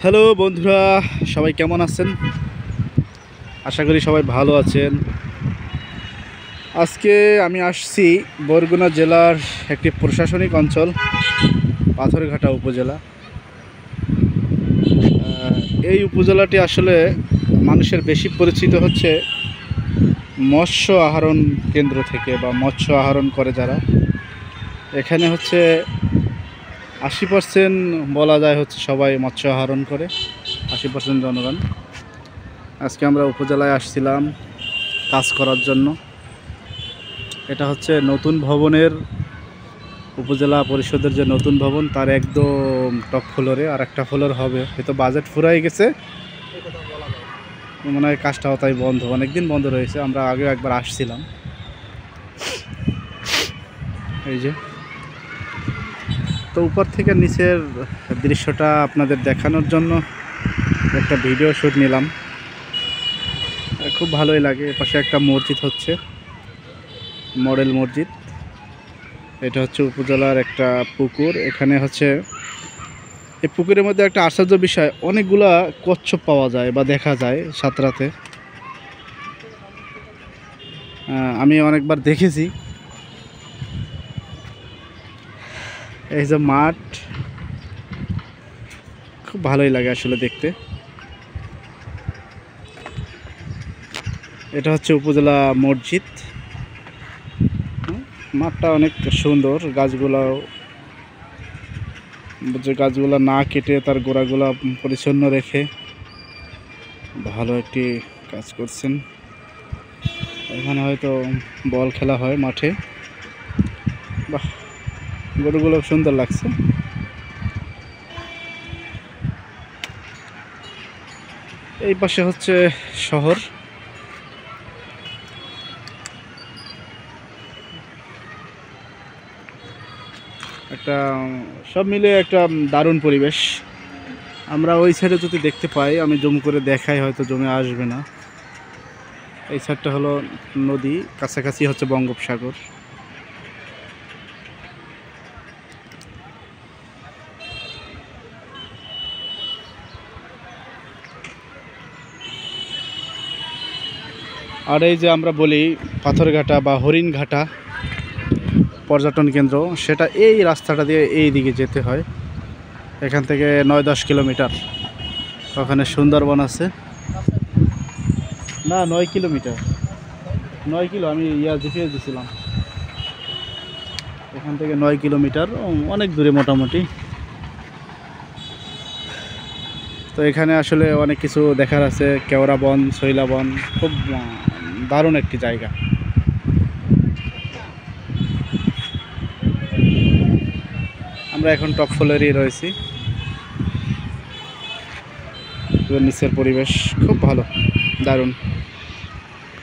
Hello বন্ধুরা, সবাই কেমন আছেন? আশা করি সবাই ভালো আছেন। আজকে আমি আসছি বরগুনা জেলার একটি প্রশাসনিক অঞ্চল, পাথরঘাটা উপজেলা। এই উপজেলাটি আসলে মানুষের বেশি পরিচিত হচ্ছে মৎস্য আহরণ কেন্দ্র থেকে, বা মৎস্য আহরণ করে যারা। এখানে হচ্ছে 80% বলা যায় হচ্ছে সবাই মৎস্য আহরণ করে, 80% জনগণ। আজকে আমরা উপজেলায় আসছিলাম কাজ করার জন্য। এটা হচ্ছে নতুন ভবনের, উপজেলা পরিষদের যে নতুন ভবন তার একদম টপ ফ্লোরে আর একটা ফ্লোর হবে, হয়তো বাজেট ফুরাই গেছে মনে হয়, কাজটাও তাই বন্ধ, অনেকদিন বন্ধ রয়েছে। আমরা আগেও একবার আসছিলাম। এই যে, তো উপর থেকে নিচের দৃশ্যটা আপনাদের দেখানোর জন্য একটা ভিডিও শ্যুট নিলাম। খুব ভালোই লাগে। এপাশে একটা মসজিদ হচ্ছে, মডেল মসজিদ। এটা হচ্ছে উপজেলার একটা পুকুর। এখানে হচ্ছে এই পুকুরের মধ্যে একটা আশ্চর্য বিষয়, অনেকগুলা কচ্ছপ পাওয়া যায় বা দেখা যায় সাঁতরাতে। আমি অনেকবার দেখেছি। এই যে মাঠ, খুব ভালোই লাগে আসলে দেখতে। এটা হচ্ছে উপজেলা মসজিদ। মাঠটা অনেক সুন্দর, গাছগুলা না কেটে তার গোড়াগুলা পরিচ্ছন্ন রেখে ভালো একটি কাজ করছেন। এখানে হয়তো বল খেলা হয় মাঠে। বাহ, গরুগুলো সুন্দর লাগছে। এই পাশে হচ্ছে শহর। একটা সব মিলে একটা দারুণ পরিবেশ। আমরা ওই সাইডে যদি দেখতে পাই, আমি জুম করে দেখাই, হয়তো জমে আসবে না। এই সাইডটা হলো নদী, কাছাকাছি হচ্ছে বঙ্গোপসাগর। আর এই যে আমরা বলি পাথরঘাটা বা হরিণঘাটা পর্যটন কেন্দ্র, সেটা এই রাস্তাটা দিয়ে এই দিকে যেতে হয়। এখান থেকে 9-10 কিলোমিটার। ওখানে সুন্দরবন আছে। না, 9 কিলোমিটার, 9 কিলো। আমি জিপিএস দিছিলাম। এখান থেকে 9 কিলোমিটার, অনেক দূরে মোটামুটি। তো এখানে আসলে অনেক কিছু দেখার আছে। কেওড়া বন, শৈলা বন, খুব দারুণ একটি জায়গা। আমরা এখন টপ ফ্লোরেই রয়েছি। নিচের পরিবেশ খুব ভালো, দারুণ।